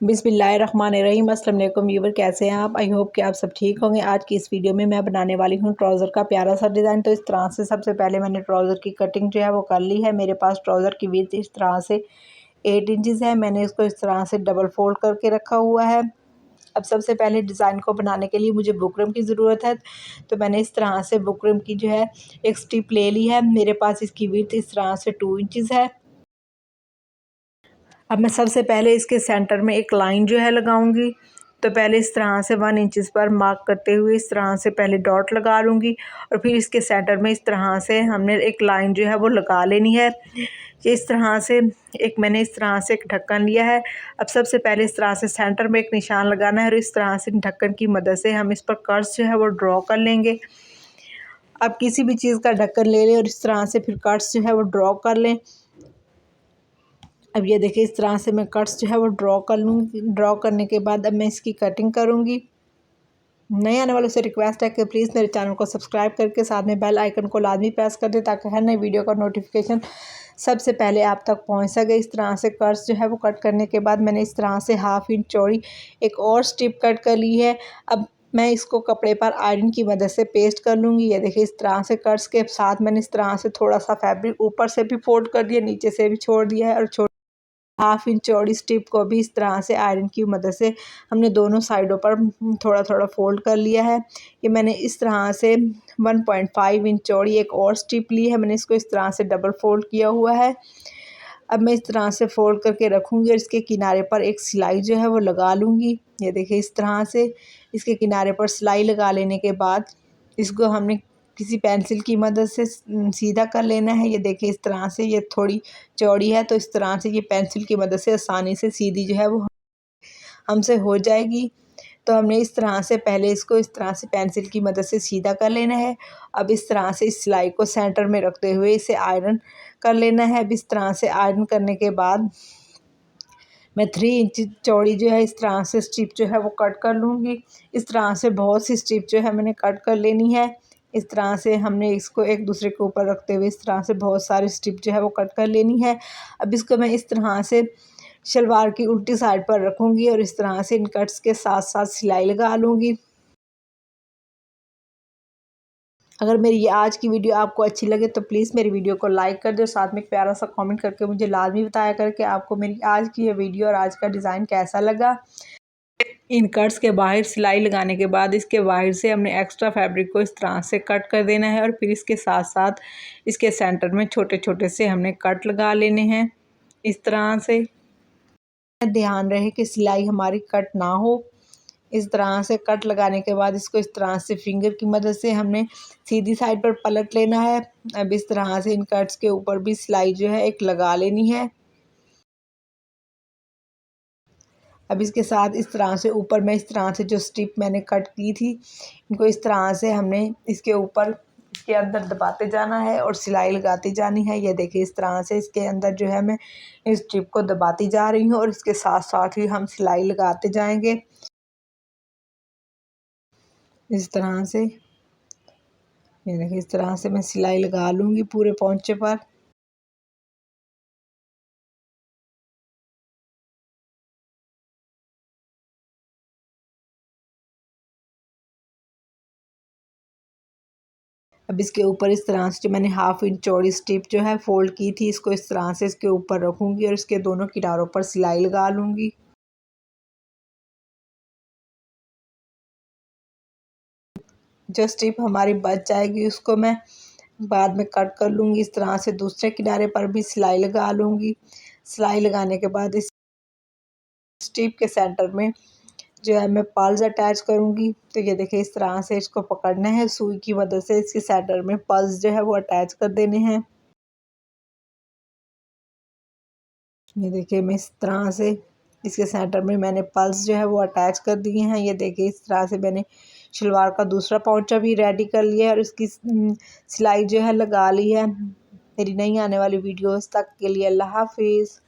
बिस्मिल्लाहिर्रहमानिर्रहीम। अस्सलाम वालेकुम व्यूवर, कैसे हैं आप? आई होप कि आप सब ठीक होंगे। आज की इस वीडियो में मैं बनाने वाली हूँ ट्राउज़र का प्यारा सा डिज़ाइन। तो इस तरह से सबसे पहले मैंने ट्राउज़र की कटिंग जो है वो कर ली है। मेरे पास ट्राउज़र की विड्थ इस तरह से 8 इंचज़ है। मैंने इसको इस तरह से डबल फोल्ड करके रखा हुआ है। अब सबसे पहले डिज़ाइन को बनाने के लिए मुझे बुकरम की ज़रूरत है, तो मैंने इस तरह से बुकरम की जो है एक स्ट्रिप ले ली है। मेरे पास इसकी विड्थ इस तरह से 2 इंचज़ है। अब मैं सबसे पहले इसके सेंटर में एक लाइन जो है लगाऊंगी। तो पहले इस तरह से 1 इंचज़ पर मार्क करते हुए इस तरह से पहले डॉट लगा लूँगी और फिर इसके सेंटर में इस तरह से हमने एक लाइन जो है वो लगा लेनी है। ये इस तरह से मैंने इस तरह से एक ढक्कन लिया है। अब सबसे पहले इस तरह से सेंटर में एक निशान लगाना है और इस तरह से ढक्कन की मदद से हम इस पर कर्व्स जो है वो ड्रॉ कर लेंगे। अब किसी भी चीज़ का ढक्कन ले लें और इस तरह से फिर कट्स जो है वो ड्रॉ कर लें। अब ये देखिए इस तरह से मैं कट्स जो है वो ड्रॉ कर लूँगी। ड्रॉ करने के बाद अब मैं इसकी कटिंग करूँगी। नए आने वालों से रिक्वेस्ट है कि प्लीज़ मेरे चैनल को सब्सक्राइब करके साथ में बेल आइकन को लाजमी प्रेस कर दें ताकि हर नई वीडियो का नोटिफिकेशन सबसे पहले आप तक पहुंच सके। इस तरह से कट्स जो है वो कट करने के बाद मैंने इस तरह से 1/2 इंच चौड़ी एक और स्ट्रिप कट कर ली है। अब मैं इसको कपड़े पर आयरन की मदद से पेस्ट कर लूँगी। ये देखिए इस तरह से कट्स के साथ मैंने इस तरह से थोड़ा सा फैब्रिक ऊपर से भी फोल्ड कर दिया, नीचे से भी छोड़ दिया है और 1/2 इंच चौड़ी स्ट्रिप को भी इस तरह से आयरन की मदद से हमने दोनों साइडों पर थोड़ा थोड़ा फोल्ड कर लिया है। ये मैंने इस तरह से 1.5 इंच चौड़ी एक और स्ट्रिप ली है। मैंने इसको इस तरह से डबल फोल्ड किया हुआ है। अब मैं इस तरह से फोल्ड करके रखूँगी और इसके किनारे पर एक सिलाई जो है वो लगा लूँगी। ये देखिए इस तरह से इसके किनारे पर सिलाई लगा लेने के बाद इसको हमने किसी पेंसिल की मदद से सीधा कर लेना है। ये देखिए इस तरह से ये थोड़ी चौड़ी है, तो इस तरह से ये पेंसिल की मदद से आसानी से सीधी जो है वो हमसे हो जाएगी। तो हमने इस तरह से पहले इसको इस तरह से पेंसिल की मदद से सीधा कर लेना है। अब इस तरह से इस सिलाई को सेंटर में रखते हुए इसे आयरन कर लेना है। अब इस तरह से आयरन करने के बाद मैं 3 इंच चौड़ी जो है इस तरह से स्ट्रिप जो है वो कट कर लूँगी। इस तरह से बहुत सी स्ट्रिप जो है मैंने कट कर लेनी है। इस तरह से हमने इसको एक दूसरे के ऊपर रखते हुए इस तरह से बहुत सारी स्ट्रिप जो है वो कट कर लेनी है। अब इसको मैं इस तरह से शलवार की उल्टी साइड पर रखूँगी और इस तरह से इन कट्स के साथ साथ सिलाई लगा लूँगी। अगर मेरी ये आज की वीडियो आपको अच्छी लगे तो प्लीज़ मेरी वीडियो को लाइक कर दो, साथ में एक प्यारा सा कमेंट करके मुझे लाजमी बताया कर कि आपको मेरी आज की ये वीडियो और आज का डिज़ाइन कैसा लगा। इन कट्स के बाहर सिलाई लगाने के बाद इसके बाहर से हमने एक्स्ट्रा फैब्रिक को इस तरह से कट कर देना है और फिर इसके साथ साथ इसके सेंटर में छोटे छोटे से हमने कट लगा लेने हैं। इस तरह से ध्यान रहे कि सिलाई हमारी कट ना हो। इस तरह से कट लगाने के बाद इसको इस तरह से फिंगर की मदद से हमने सीधी साइड पर पलट लेना है। अब इस तरह से इन कट्स के ऊपर भी सिलाई जो है एक लगा लेनी है। अब इसके साथ इस तरह से ऊपर मैं इस तरह से जो स्ट्रिप मैंने कट की थी इनको इस तरह से हमने इसके ऊपर इसके अंदर दबाते जाना है और सिलाई लगाती जानी है। ये देखिए इस तरह से इसके अंदर जो है मैं इस स्ट्रिप को दबाती जा रही हूँ और इसके साथ साथ ही हम सिलाई लगाते जाएंगे। इस तरह से ये देखिए इस तरह से मैं सिलाई लगा लूँगी पूरे पोंचे पर। अब इसके ऊपर इस तरह से जो मैंने 1/2 इंच चौड़ी स्ट्रिप जो है फोल्ड की थी इसको इस तरह से इसके ऊपर रखूँगी और इसके दोनों किनारों पर सिलाई लगा लूँगी। जो स्ट्रिप हमारी बच जाएगी उसको मैं बाद में कट कर लूँगी। इस तरह से दूसरे किनारे पर भी सिलाई लगा लूँगी। सिलाई लगाने के बाद इस स्ट्रिप के सेंटर में जो है मैं पल्स अटैच करूँगी। तो ये देखिए इस तरह से इसको पकड़ना है, सुई की मदद से इसके सेंटर में पल्स जो है वो अटैच कर देने हैं। ये देखिए मैं इस तरह से इसके सेंटर में मैंने पल्स जो है वो अटैच कर दिए हैं। ये देखिए इस तरह से मैंने शलवार का दूसरा पौंचा भी रेडी कर लिया है और इसकी सिलाई जो है लगा ली है। मेरी नई आने वाली वीडियोस तक के लिए अल्लाह हाफिज़।